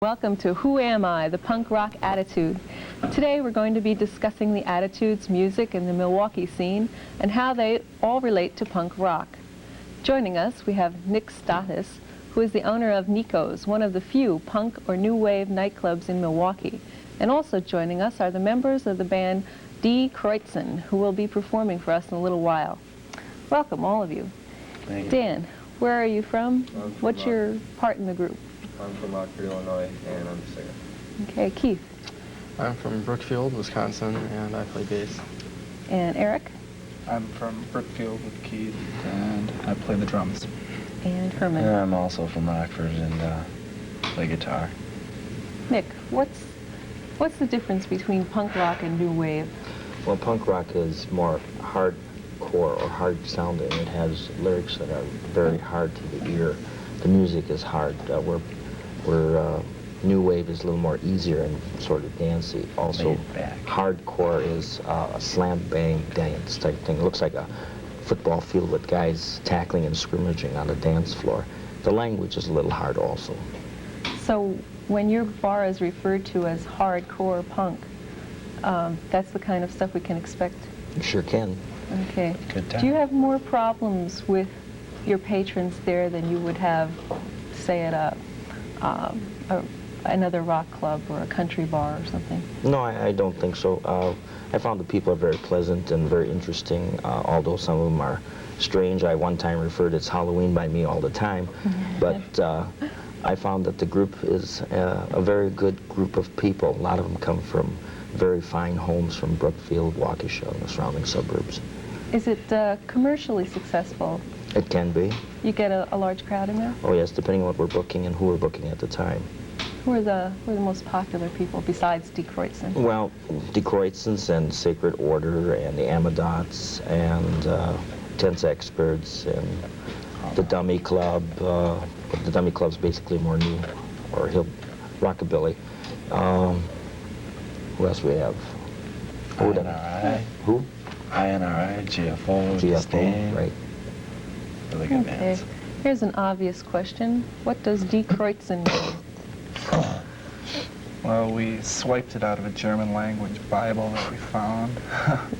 Welcome to Who Am I? The Punk Rock Attitude. Today we're going to be discussing the attitudes, music, and the Milwaukee scene and how they all relate to punk rock. Joining us we have Nick Stathis, who is the owner of Nico's, one of the few punk or new wave nightclubs in Milwaukee. And also joining us are the members of the band Kreuzen, who will be performing for us in a little while. Welcome, all of you. Thank you. Dan, where are you from? What's Rock- your part in the group? I'm from Rockford, Illinois, and I'm the singer. Okay, Keith. I'm from Brookfield, Wisconsin, and I play bass. And Eric. I'm from Brookfield with Keith, and I play the drums. And Herman. And I'm also from Rockford and play guitar. Nick, what's the difference between punk rock and new wave? Well, punk rock is more hardcore or hard sounding. It has lyrics that are very hard to the ear. The music is hard. Where new wave is a little more easier and sort of dancey. Also, hardcore is a slam bang dance type thing. It looks like a football field with guys tackling and scrimmaging on the dance floor. The language is a little hard also. So when your bar is referred to as hardcore punk, that's the kind of stuff we can expect? You sure can. Okay. Good time. Do you have more problems with your patrons there than you would have, say, at another rock club or a country bar or something? No, I don't think so. I found the people are very pleasant and very interesting, although some of them are strange. I one time referred it's Halloween by me all the time, but I found that the group is a very good group of people. A lot of them come from very fine homes from Brookfield, Waukesha, and the surrounding suburbs. Is it commercially successful? It can be. You get a large crowd in there? Oh yes, depending on what we're booking and who we're booking at the time. Who are the most popular people besides Kreuzen? Well, the Kreuzens and Sacred Order and the Amadots and Tense Experts and the Dummy Club. The Dummy Club's basically more new, or rockabilly. Who else we have? INRI. Who? INRI, GFO, GFO, right. Really good Okay. bands. Here's an obvious question. What does Kreuzen mean? Well, we swiped it out of a German language Bible that we found.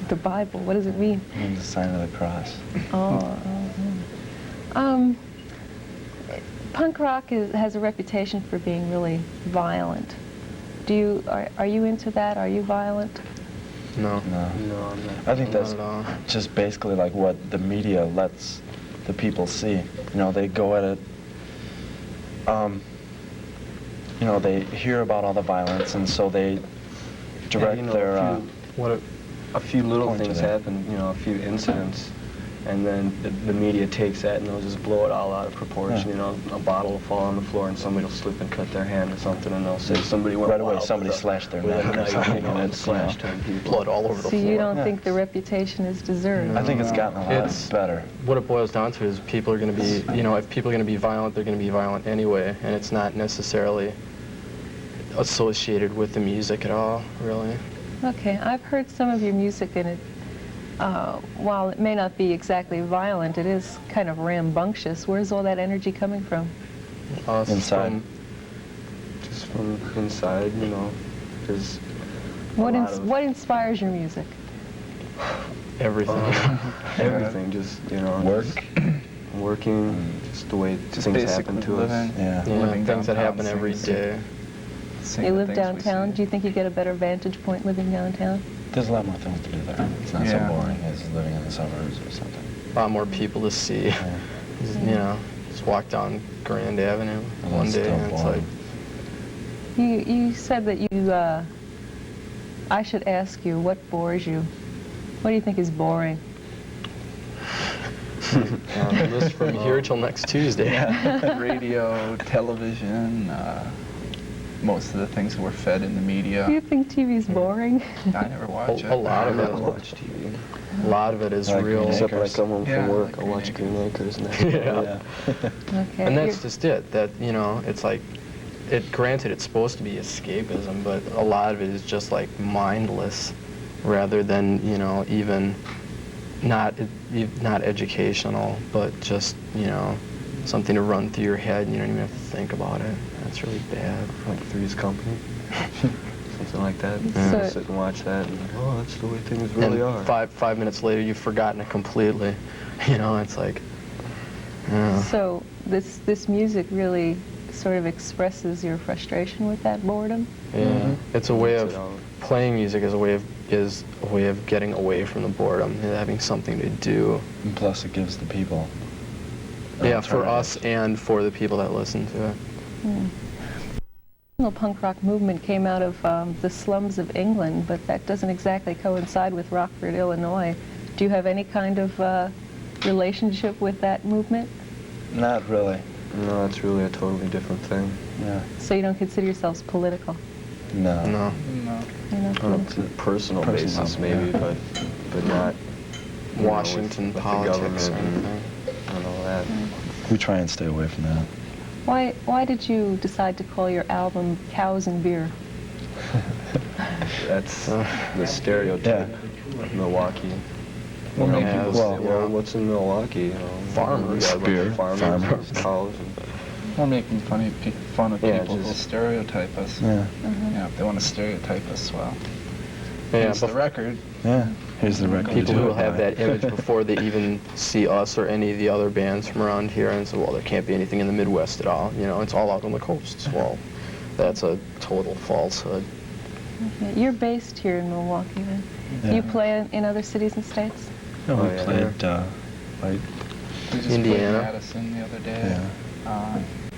The Bible, what does it mean? It means the sign of the cross. Punk rock has a reputation for being really violent. Are you into that? Are you violent? No. No. No, I'm not. I think Not that's at all. just basically like what the media lets the people see. You know, they go at it, you know, they hear about all the violence, and so they direct their, a few little point to things that. happen, you know, a few incidents, and then the media takes that and they'll just blow it all out of proportion. Yeah. You know, a bottle will fall on the floor and somebody will slip and cut their hand or something, and they'll say somebody went right away wild somebody with a- slashed their with a neck or knife, something, you know, and and it's, slashed 10 people. Blood all over the So floor. you don't Yeah. think the reputation is deserved? I think it's gotten a lot It's- better. What it boils down to is people are going to be, you know, if people are going to be violent, they're going to be violent anyway, and it's not necessarily associated with the music at all, really. Okay, I've heard some of your music, and while it may not be exactly violent, it is kind of rambunctious. Where's all that energy coming from? Us Inside. Just from inside, you know, there's What inspires your music? Everything. everything, just, you know, Work. working, just the way Just things basically happen to living. us. Yeah. Yeah, Living things that downtown, happen every seeing day. seeing You the live things we downtown. see. Do you think you get a better vantage point living downtown? There's a lot more things to do there. It's not Yeah. so boring as living in the suburbs or something. A lot more people to see. Yeah. You know, just walk down Grand Avenue And one it's day still and it's boring. like, You said that I should ask you what bores you. What do you think is boring? list from here till next Tuesday. Yeah. Radio, television, most of the things that were fed in the media. Do you think TV's boring? I never watch it. A lot of I it. don't watch TV. A lot of it is Like real. Green Except when I Acres. come home Yeah, from work, like I'll watch Green Green Acres and that. Yeah. Okay. And that's just it. That, you know, it's like, granted, it's supposed to be escapism, but a lot of it is just like mindless, rather than, you know, even not educational, but just, you know, something to run through your head. You don't even have to think about it. That's really bad. like Three's Company, something like that. Yeah. So- Sit and watch that, and oh, that's the way things really and are. five minutes later, you've forgotten it completely. You know, it's like, yeah. So this music really sort of expresses your frustration with that boredom? Yeah, it's a way Gets it of out. playing music is a way of getting away from the boredom and having something to do. And plus, it gives the people. an Yeah, for us alternative. and for the people that listen to it. The punk rock movement came out of the slums of England, but that doesn't exactly coincide with Rockford, Illinois. Do you have any kind of relationship with that movement? Not really. No, it's really a totally different thing. Yeah. So you don't consider yourselves political? No. No. No. You're not On a political. personal Personal, basis, maybe, yeah. but not you know, Washington with the politics or government anything. and all that. We try and stay away from that. Why did you decide to call your album Cows and Beer? That's the stereotype of Milwaukee. Well, You know, maybe- people well- say, well, what's in Milwaukee? You know, Farmers. yeah, a bunch of Beer, farmers, farmers. cows. We're making fun of Yeah, people who just- stereotype us. Yeah. Yeah, if they want to stereotype us, well, Yeah, here's the but record. Yeah. Here's the record. people to do who it have by. that image before they even see us or any of the other bands from around here and say, well, there can't be anything in the Midwest at all. You know, it's all out on the coasts. Well, that's a total falsehood. Okay. You're based here in Milwaukee, then? Yeah. You play in other cities and states? No, we Oh, yeah. played, like, We just Indiana. played Madison the other day.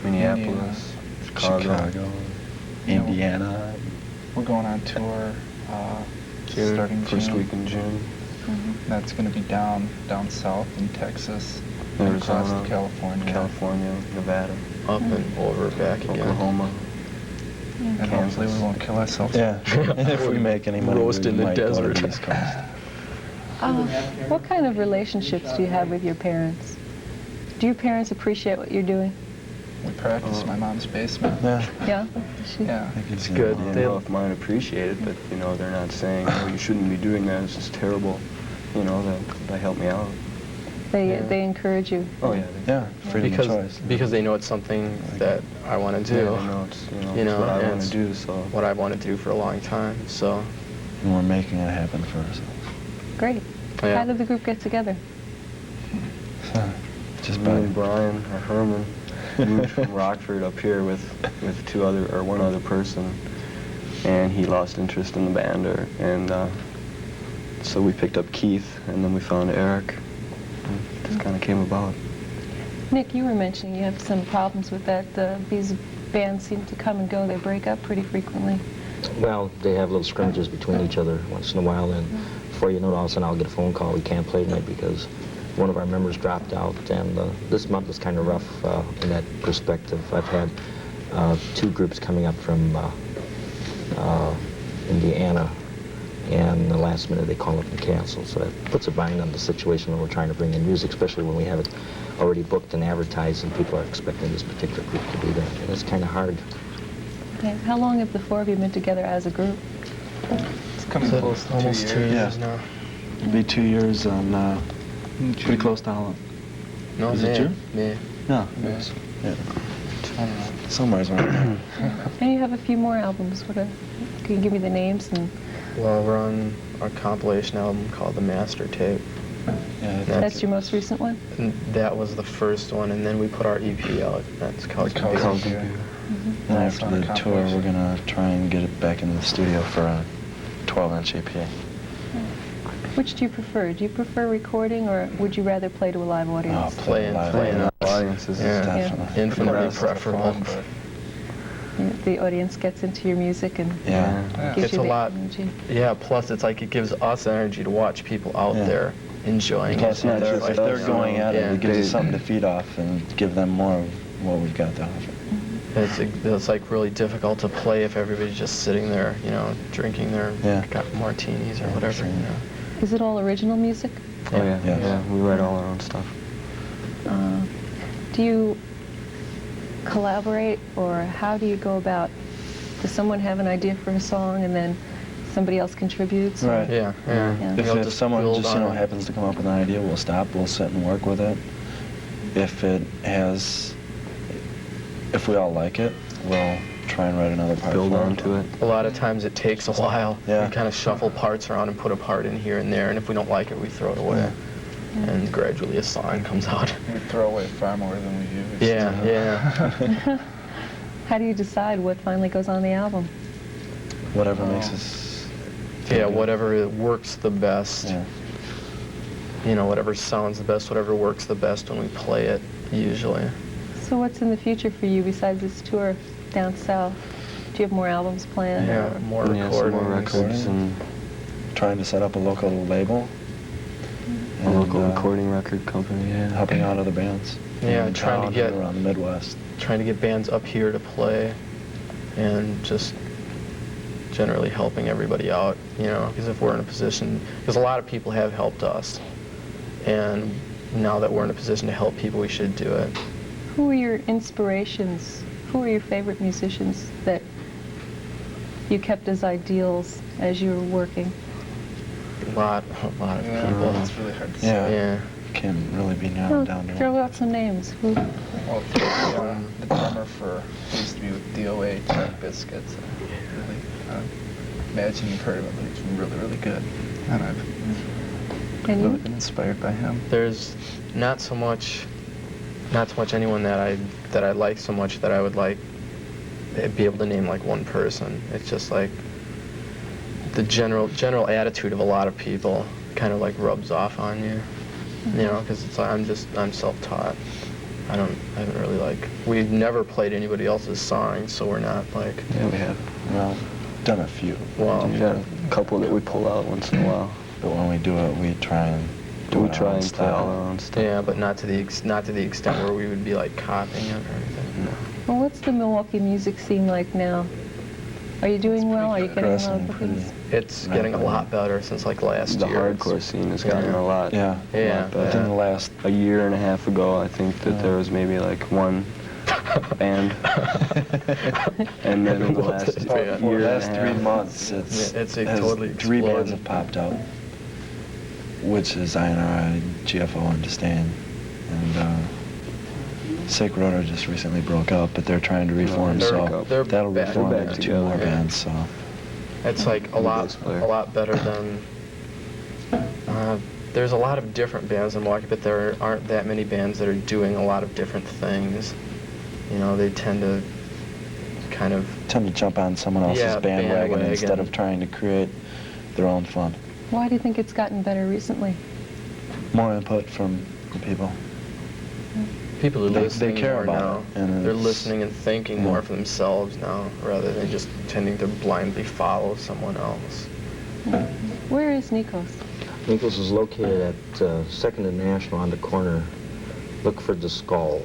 Minneapolis, Chicago, Yeah, Indiana. We're going on tour June, starting first June. week in June. That's going to be down south in Texas, and across Arizona, to California, California, Nevada, Up and over, back again. Oklahoma. and hopefully we won't kill ourselves. Yeah. And if we make any money, Roast we in the might go to desert. the East Coast. What kind of relationships do you have with your parents? Do your parents appreciate what you're doing? We practice in my mom's basement. Yeah. Yeah? Yeah. That gives you Good. an I idea. don't know if mine appreciate it, but you know, they're not saying, oh, you shouldn't be doing that. It's just terrible. You know, they help me out. They encourage you? Oh yeah. Yeah, freedom of choice. Because they know it's something that I want to do. Yeah, I know it's You know, it's what I and want to it's do. So what I've wanted to do for a long time. So, And we're making it happen for ourselves. Great. Yeah. How did the group get together? Just me by and Brian or Herman moved from Rockford up here with one other person, and he lost interest in the band, so we picked up Keith, and then we found Eric. And it just kind of came about. Nick, you were mentioning you have some problems with that. These bands seem to come and go. They break up pretty frequently. Well, they have little scrimmages between each other once in a while, and before you know it, all of a sudden I'll get a phone call, we can't play tonight because one of our members dropped out, and this month was kind of rough in that perspective. I've had 2 groups coming up from Indiana, and the last minute they call up and cancel, so that puts a bind on the situation when we're trying to bring in music, especially when we have it already booked and advertised and people are expecting this particular group to be there. And it's kind of hard. Okay. How long have the 4 of you been together as a group? It's coming close to almost 2 years Yeah. now. It'll be 2 years on, pretty close to Holland. No, Is it June? May. No, Yeah. it was, yeah, I don't know. somewhere's around there. And you have a few more albums. Can you give me the names? And Well, we're on a compilation album called The Master Tape. Yeah, that's your most recent one? And that was the first one, and then we put our EP out. That's called Cows Beer. and Beer. And That's after on a the tour, compilation. we're gonna try and get it back in the studio for a 12-inch EP. Which do you prefer? Do you prefer recording, or would you rather play to a live audience? Playing live audience. Audiences is Yeah. Definitely. Infinitely Rest is preferable. fun, but The audience gets into your music and Yeah. Yeah. gives It's you a the lot. energy. Yeah, plus it's like it gives us energy to watch people out Yeah. there enjoying Plus, it. if they're, just if they're us, going at it, yeah. it gives us something to feed off and give them more of what we've got to offer. It's like really difficult to play if everybody's just sitting there, you know, drinking their Yeah. martinis or whatever. You know. Is it all original music? Oh yeah, Yes. yeah. We write all our own stuff. Do you collaborate, or how do you go about? Does someone have an idea for a song and then somebody else contributes? or- Right. Yeah, yeah. Yeah. We'll If someone build just, on it. happens to come up with an idea, we'll stop, we'll sit and work with it. If we all like it, we'll try and write another part. Build for onto it. A lot of times it takes a while. Yeah. We kind of shuffle parts around and put a part in here and there, and if we don't like it, we throw it away. And gradually a song comes out. We throw away far more than we use. Yeah. How do you decide what finally goes on the album? Whatever makes us feel Yeah, good. whatever works the best. Yeah. You know, whatever sounds the best, whatever works the best when we play it, usually. So what's in the future for you besides this tour down south? Do you have more albums planned? Yeah, or- more Yeah, some more recordings. records and Trying to set up a local label. a local and, recording record company. Yeah. helping out other bands. Yeah, in trying to town get- and around the Midwest. Trying to get bands up here to play and just generally helping everybody out, you know, because if we're in a position, because a lot of people have helped us, and now that we're in a position to help people, we should do it. Who are your inspirations? Who are your favorite musicians that you kept as ideals as you were working? A lot of Yeah, people. it's really hard to say. Yeah. Yeah. Can't really be narrowed Well, down to throw one. out some names. Who? Well, the drummer for he used to be with DOA, Limp Biscuits. Really, imagine you've heard of him, but he's really, really good. And I've And really you? been inspired by him. There's not so much anyone that I like so much that I would like be able to name like one person. It's just like the general attitude of a lot of people kind of like rubs off on you, you know, because it's like I'm self-taught. I haven't really like, we've never played anybody else's songs, so we're not like, Yeah, we have. Well, done a few. well, We've got a couple that we pull out once in a while. But when we do it, we try and do We it our try own and play all style. our own stuff. yeah, but not to the extent where we would be like copying it or anything. Well, what's the Milwaukee music scene like now? Are you doing well? Are you getting a lot Progressing of pretty. bookings? It's getting a lot better since like last The year. hardcore scene has gotten Yeah. a lot. Yeah. Yeah. Within the last A year and a half ago, I think that there was maybe like one band, and then in the last Yeah. year the and last a 3 half, months, Yeah, it's has totally 3 bands exploded. have popped out, which is INRI, GFO, and Disdain. And Sacred Order just recently broke up, but they're trying to reform, they're- so they're that'll back- reform they're back into 2 together, more yeah. bands. So It's like a bass player. lot better than. There's a lot of different bands in Milwaukee, but there aren't that many bands that are doing a lot of different things. You know, they tend to kind of. tend to jump on someone else's Yeah, bandwagon instead bandwagon. of trying to create their own fun. Why do you think it's gotten better recently? More input from the people. People are They listening care more about now. it, and They're it's- listening and thinking yeah. more for themselves now, rather than just tending to blindly follow someone else. Where is Nikos? Nichols is located at 2nd and National on the corner. Look for the skull.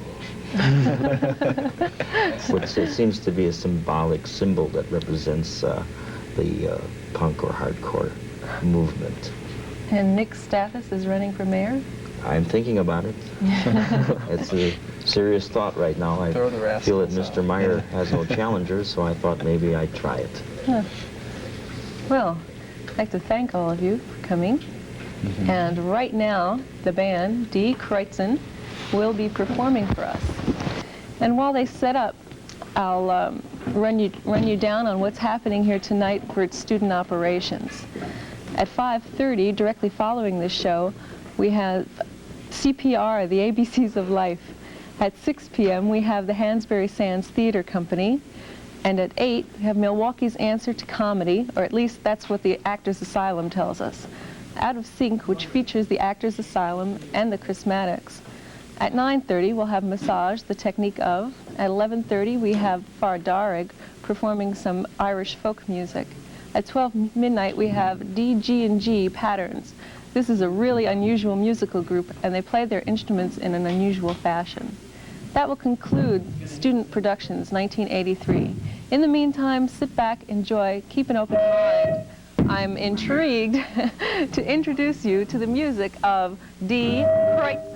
Which it seems to be a symbolic symbol that represents the punk or hardcore movement. And Nick Stathis is running for mayor? I'm thinking about it. It's a serious thought right now. I Throw the feel that rascals Mr. out. Meyer has no challengers, so I thought maybe I'd try it. Huh. Well, I'd like to thank all of you for coming. And right now, the band, D. Kreuzen, will be performing for us. And while they set up, I'll run you down on what's happening here tonight for its student operations. At 5:30, directly following this show, we have CPR, the ABCs of Life. At 6 p.m., we have the Hansberry Sands Theater Company. And at 8, we have Milwaukee's Answer to Comedy, or at least that's what the Actors Asylum tells us. Out of Sync, which features the Actors Asylum and the Chrismatics. At 9:30, we'll have Massage, the Technique of. At 11:30, we have Fardarig performing some Irish folk music. At 12 midnight, we have DG&G Patterns. This is a really unusual musical group, and they play their instruments in an unusual fashion. That will conclude Student Productions 1983. In the meantime, sit back, enjoy, keep an open mind. I'm intrigued to introduce you to the music of D. Kreuzen.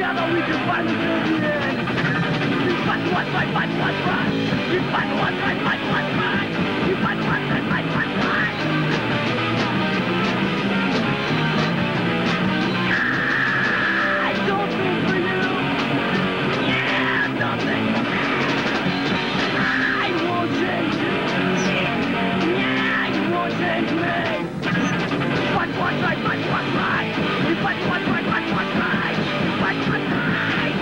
Together we can fight until the end. You fight, fight, fight, fight, fight, fight. You fight, fight, fight, fight, fight, fight. You fight, fight, fight, fight, fight, fight. I don't think for you. Yeah, nothing for me. I won't change you. Yeah, you won't change me. Fight, fight, fight, fight, fight, fight. You fight, fight, fight, fight, fight, fight. You fight, fight, fight.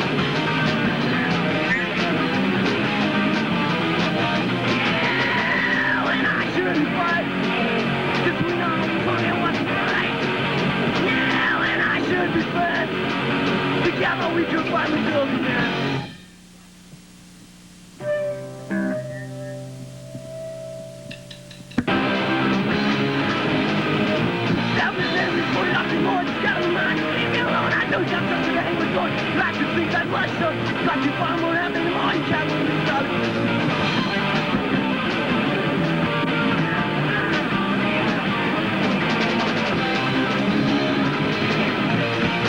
Yeah, and I shouldn't fight. 'Cause we know fucking what's right. Yeah, and I should be friends. Together we can fight until the end. Like to think that life should like you find what happened in my can't believe that.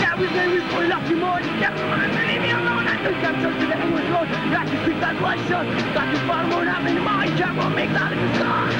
Yeah, we say we pull up your more. Yeah, leave me alone. I think I'm just to the end with road. Like to think that life should like you find what happened in my can't make that in the sky.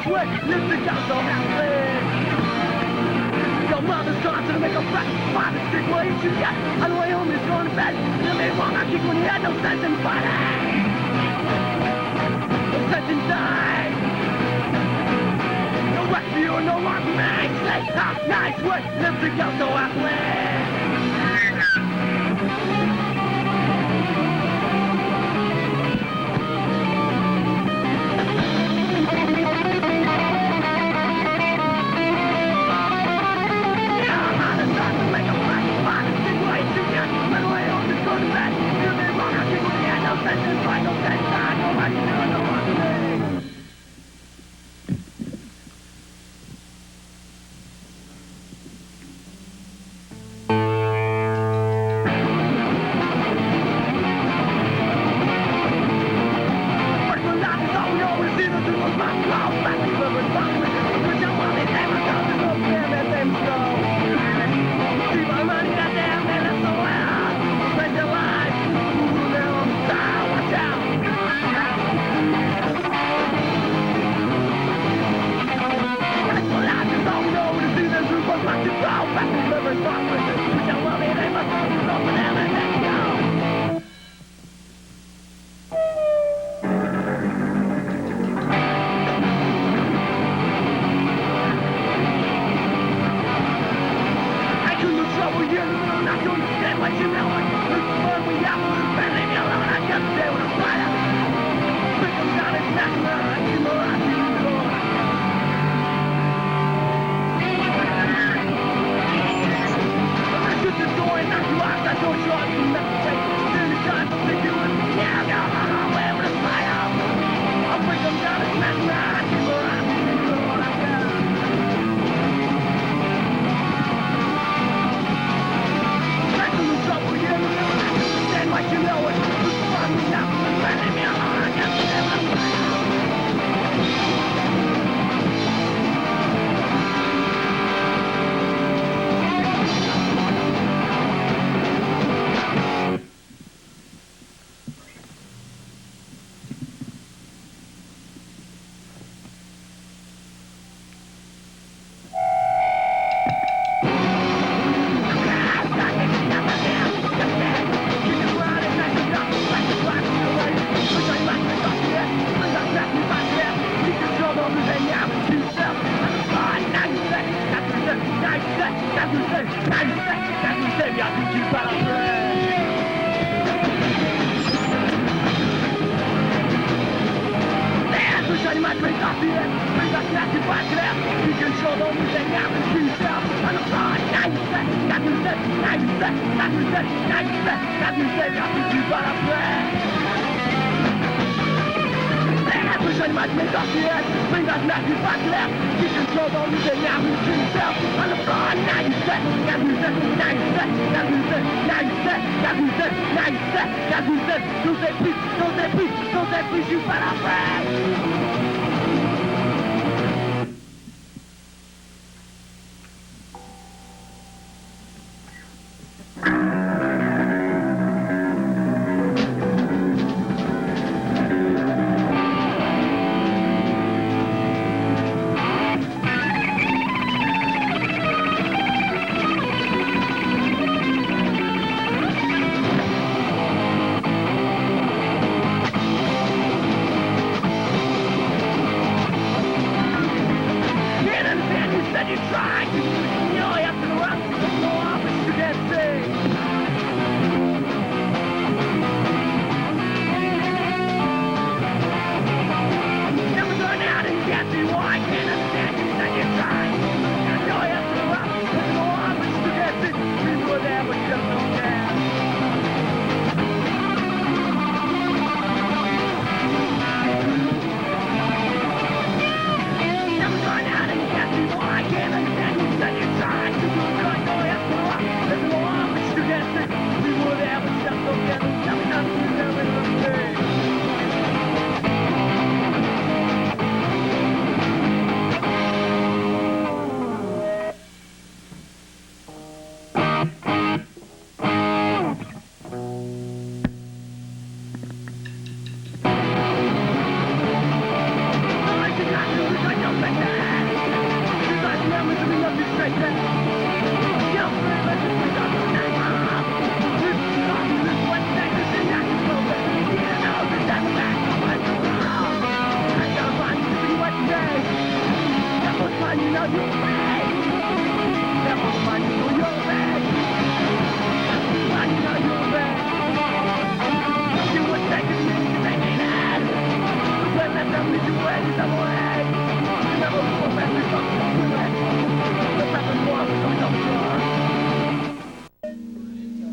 nice way, lipstick got so happy. Your mother's gone to make a fresh father stick what you got. On the way home, he's going to bed. You made wrong, I kick when he had no sense in fighting. No sense in dying. No rest for you, no one for me. Say, nice way, lipstick got so happy.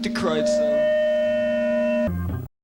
To Kreuzen.